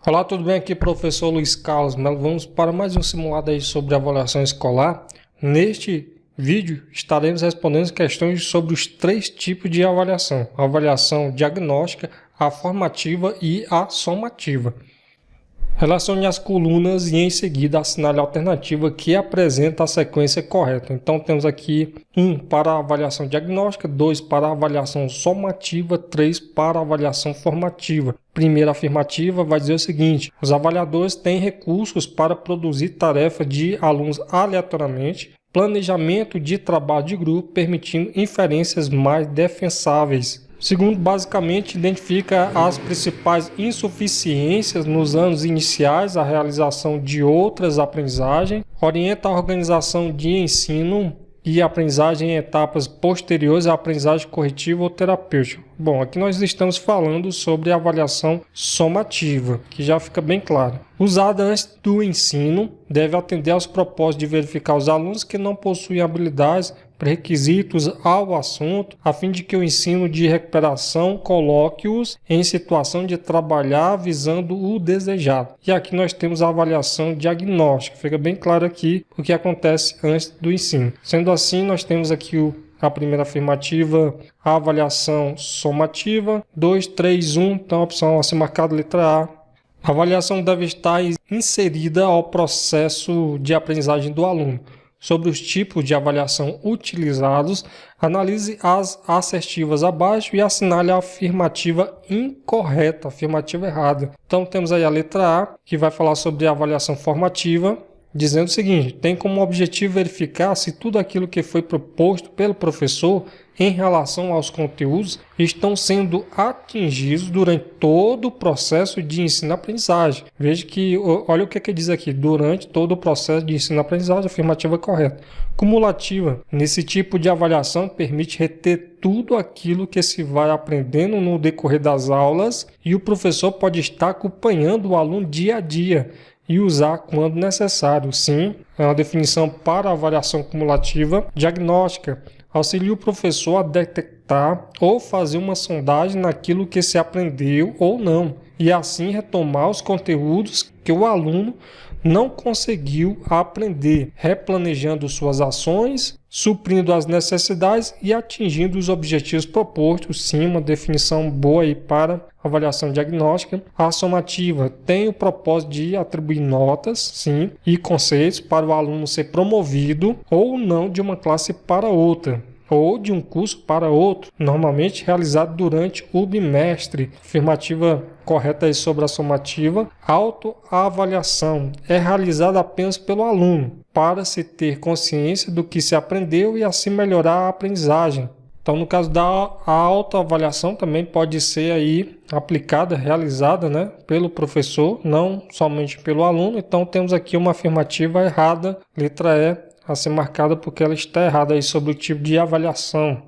Olá, tudo bem? Aqui professor Luiz Carlos Melo. Vamos para mais um simulado aí sobre avaliação escolar. Neste vídeo estaremos respondendo questões sobre os três tipos de avaliação: a avaliação diagnóstica, a formativa e a somativa. Relacione as colunas e em seguida assinale a alternativa que apresenta a sequência correta. Então temos aqui 1 para a avaliação diagnóstica, 2 para a avaliação somativa, 3 para a avaliação formativa. Primeira afirmativa vai dizer o seguinte: os avaliadores têm recursos para produzir tarefas de alunos aleatoriamente, planejamento de trabalho de grupo, permitindo inferências mais defensáveis. Segundo, basicamente, identifica as principais insuficiências nos anos iniciais à realização de outras aprendizagens, orienta a organização de ensino e aprendizagem em etapas posteriores à aprendizagem corretiva ou terapêutica. Bom, aqui nós estamos falando sobre a avaliação somativa, que já fica bem claro. Usada antes do ensino, deve atender aos propósitos de verificar os alunos que não possuem habilidades, requisitos ao assunto, a fim de que o ensino de recuperação coloque-os em situação de trabalhar visando o desejado. E aqui nós temos a avaliação diagnóstica. Fica bem claro aqui o que acontece antes do ensino. Sendo assim, nós temos aqui a primeira afirmativa, a avaliação somativa, 2, 3, 1, então a opção a ser marcada, letra A. A avaliação deve estar inserida ao processo de aprendizagem do aluno. Sobre os tipos de avaliação utilizados, analise as assertivas abaixo e assinale a afirmativa incorreta, a afirmativa errada. Então temos aí a letra A, que vai falar sobre a avaliação formativa, dizendo o seguinte: tem como objetivo verificar se tudo aquilo que foi proposto pelo professor em relação aos conteúdos estão sendo atingidos durante todo o processo de ensino-aprendizagem. Veja que, olha o que diz aqui: durante todo o processo de ensino-aprendizagem, afirmativa correta. Cumulativa: nesse tipo de avaliação permite reter tudo aquilo que se vai aprendendo no decorrer das aulas e o professor pode estar acompanhando o aluno dia a dia e usar quando necessário. Sim, é uma definição para a avaliação cumulativa. Diagnóstica: auxilia o professor a detectar ou fazer uma sondagem naquilo que se aprendeu ou não, e assim retomar os conteúdos que o aluno não conseguiu aprender, replanejando suas ações, suprindo as necessidades e atingindo os objetivos propostos. Sim, uma definição boa aí para avaliação diagnóstica. A somativa tem o propósito de atribuir notas, sim, e conceitos para o aluno ser promovido ou não de uma classe para outra, ou de um curso para outro, normalmente realizado durante o bimestre. Afirmativa correta aí sobre a somativa. Autoavaliação é realizada apenas pelo aluno, para se ter consciência do que se aprendeu e assim melhorar a aprendizagem. Então, no caso da autoavaliação, também pode ser aí aplicada, realizada, pelo professor, não somente pelo aluno. Então, temos aqui uma afirmativa errada, letra E, a ser marcada porque ela está errada aí sobre o tipo de avaliação.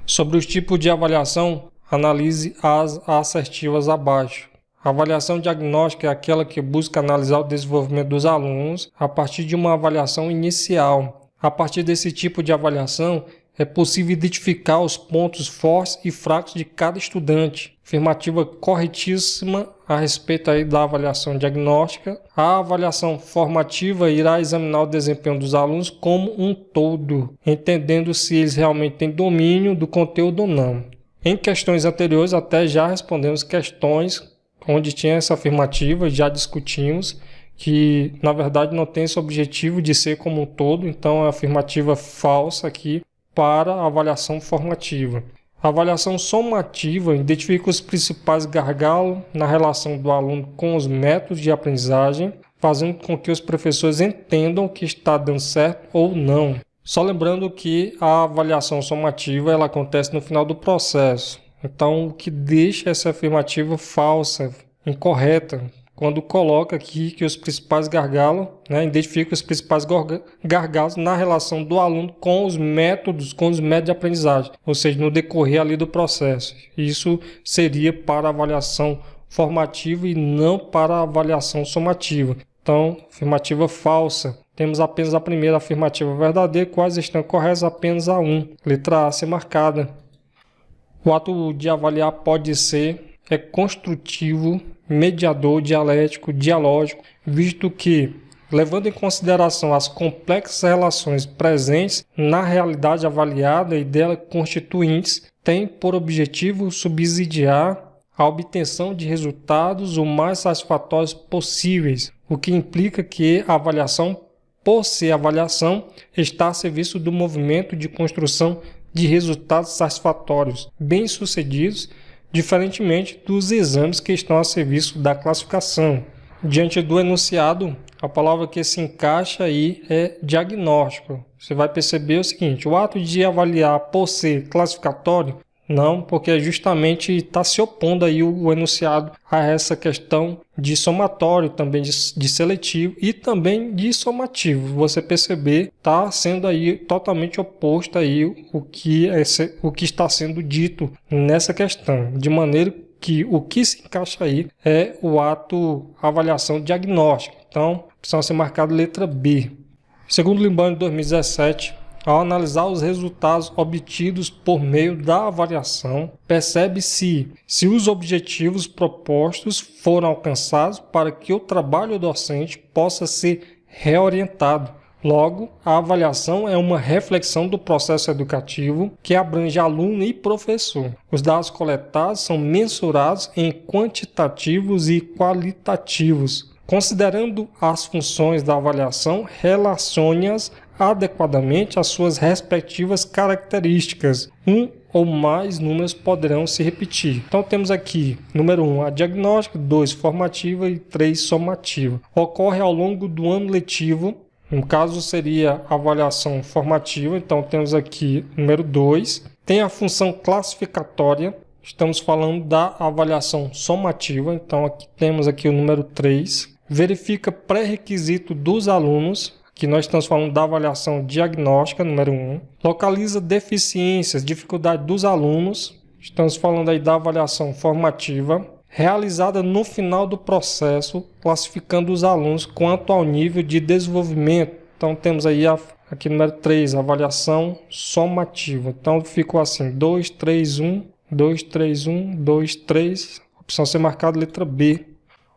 Sobre os tipos de avaliação, analise as assertivas abaixo. A avaliação diagnóstica é aquela que busca analisar o desenvolvimento dos alunos a partir de uma avaliação inicial. A partir desse tipo de avaliação, é possível identificar os pontos fortes e fracos de cada estudante. Afirmativa corretíssima a respeito aí da avaliação diagnóstica. A avaliação formativa irá examinar o desempenho dos alunos como um todo, entendendo se eles realmente têm domínio do conteúdo ou não. Em questões anteriores até já respondemos questões onde tinha essa afirmativa, já discutimos que na verdade não tem esse objetivo de ser como um todo, então é a afirmativa falsa aqui para a avaliação formativa. A avaliação somativa identifica os principais gargalos na relação do aluno com os métodos de aprendizagem, fazendo com que os professores entendam o que está dando certo ou não. Só lembrando que a avaliação somativa ela acontece no final do processo. Então, o que deixa essa afirmativa falsa, incorreta, quando coloca aqui que os principais gargalos, identifica os principais gargalos na relação do aluno com os métodos de aprendizagem, ou seja, no decorrer ali do processo. Isso seria para a avaliação formativa e não para a avaliação somativa. Então, afirmativa falsa. Temos apenas a primeira afirmativa verdadeira, quais estão corretas? Apenas a 1, letra A ser marcada. O ato de avaliar pode ser construtivo mediador, dialético, dialógico, visto que, levando em consideração as complexas relações presentes na realidade avaliada e dela constituintes, tem por objetivo subsidiar a obtenção de resultados o mais satisfatórios possíveis, o que implica que a avaliação, por ser avaliação, está a serviço do movimento de construção de resultados satisfatórios, bem-sucedidos, diferentemente dos exames que estão a serviço da classificação. Diante do enunciado, a palavra que se encaixa aí é diagnóstico. Você vai perceber o seguinte: o ato de avaliar por ser classificatório, não, porque justamente está se opondo aí o enunciado a essa questão de somatório, também de seletivo e também de somativo. Você perceber, está sendo aí totalmente oposto aí o que está sendo dito nessa questão, de maneira que o que se encaixa aí é o ato avaliação diagnóstica. Então, precisa ser marcado letra B. Segundo Libânio, de 2017, ao analisar os resultados obtidos por meio da avaliação, percebe-se se os objetivos propostos foram alcançados para que o trabalho docente possa ser reorientado. Logo, a avaliação é uma reflexão do processo educativo que abrange aluno e professor. Os dados coletados são mensurados em quantitativos e qualitativos. Considerando as funções da avaliação, relacione-as adequadamente às suas respectivas características. Um ou mais números poderão se repetir. Então temos aqui, número 1, a diagnóstica, 2, formativa e 3, somativa. Ocorre ao longo do ano letivo, no caso seria a avaliação formativa, então temos aqui número 2. Tem a função classificatória, estamos falando da avaliação somativa, então aqui temos aqui o número 3. Verifica pré-requisito dos alunos, que nós estamos falando da avaliação diagnóstica, número 1. Localiza deficiências, dificuldade dos alunos, estamos falando aí da avaliação formativa. Realizada no final do processo, classificando os alunos quanto ao nível de desenvolvimento. Então temos aí aqui número 3, avaliação somativa. Então ficou assim, 2, 3, 1, 2, 3, 1, 2, 3, opção C marcada, letra B.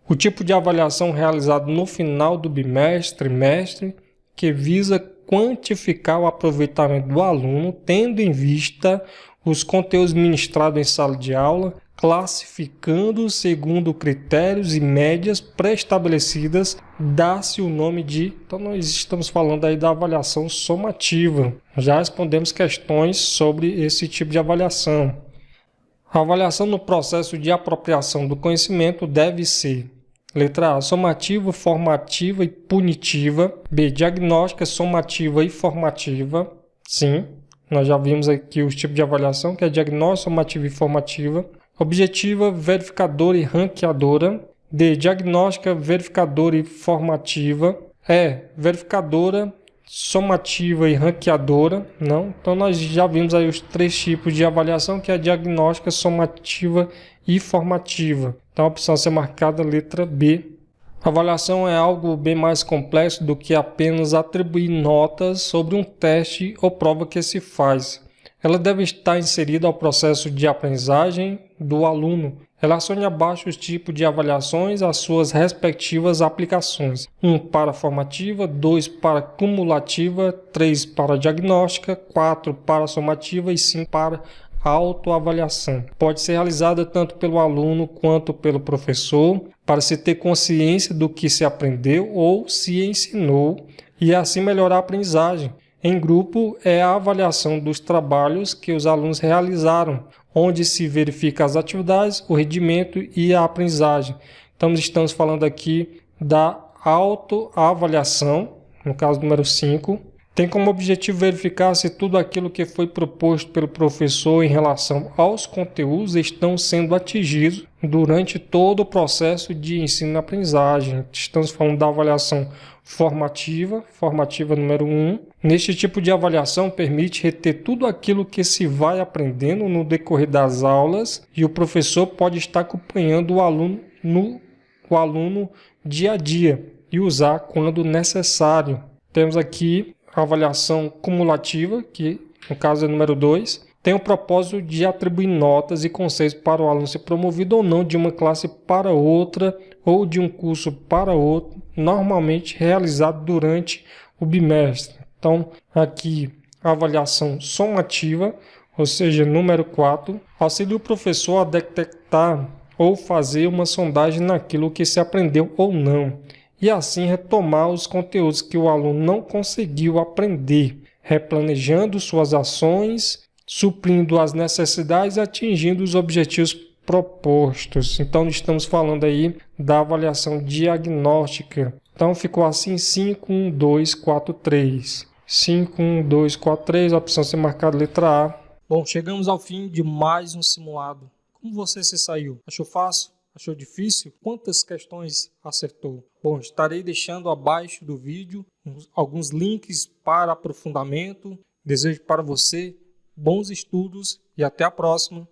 O tipo de avaliação realizado no final do bimestre, trimestre, que visa quantificar o aproveitamento do aluno, tendo em vista os conteúdos ministrados em sala de aula, classificando segundo critérios e médias pré-estabelecidas, dá-se o nome de... Então nós estamos falando aí da avaliação somativa. Já respondemos questões sobre esse tipo de avaliação. A avaliação no processo de apropriação do conhecimento deve ser: letra A, somativa, formativa e punitiva. B, diagnóstica, somativa e formativa. Sim, nós já vimos aqui os tipos de avaliação, que é diagnóstica, somativa e formativa. Objetiva, verificadora e ranqueadora. D, diagnóstica, verificadora e formativa. E, verificadora, somativa e ranqueadora. Não. Então nós já vimos aí os 3 tipos de avaliação, que é a diagnóstica, somativa e formativa. Então a opção a ser marcada, letra B. A avaliação é algo bem mais complexo do que apenas atribuir notas sobre um teste ou prova que se faz. Ela deve estar inserida ao processo de aprendizagem do aluno. Relacione abaixo os tipos de avaliações às suas respectivas aplicações. 1 para formativa, 2 para cumulativa, 3 para diagnóstica, 4 para somativa e 5 para autoavaliação. Pode ser realizada tanto pelo aluno quanto pelo professor, para se ter consciência do que se aprendeu ou se ensinou e assim melhorar a aprendizagem. Em grupo é a avaliação dos trabalhos que os alunos realizaram, onde se verifica as atividades, o rendimento e a aprendizagem. Então estamos falando aqui da autoavaliação, no caso número 5. Tem como objetivo verificar se tudo aquilo que foi proposto pelo professor em relação aos conteúdos estão sendo atingidos durante todo o processo de ensino-aprendizagem. Estamos falando da avaliação formativa número 1. Neste tipo de avaliação permite reter tudo aquilo que se vai aprendendo no decorrer das aulas e o professor pode estar acompanhando o aluno dia a dia e usar quando necessário. Temos aqui a avaliação cumulativa, que no caso é número 2, tem o propósito de atribuir notas e conceitos para o aluno ser promovido ou não de uma classe para outra ou de um curso para outro, normalmente realizado durante o bimestre. Então, aqui a avaliação somativa, ou seja, número 4, auxilia o professor a detectar ou fazer uma sondagem naquilo que se aprendeu ou não, e assim retomar os conteúdos que o aluno não conseguiu aprender, replanejando suas ações, suprindo as necessidades e atingindo os objetivos propostos. Então, estamos falando aí da avaliação diagnóstica. Então, ficou assim 5, 1, 2, 4, 3. 5, 1, 2, 4, 3, a opção ser marcada letra A. Bom, chegamos ao fim de mais um simulado. Como você se saiu? Achou fácil? Achou difícil? Quantas questões acertou? Bom, estarei deixando abaixo do vídeo alguns links para aprofundamento. Desejo para você bons estudos e até a próxima.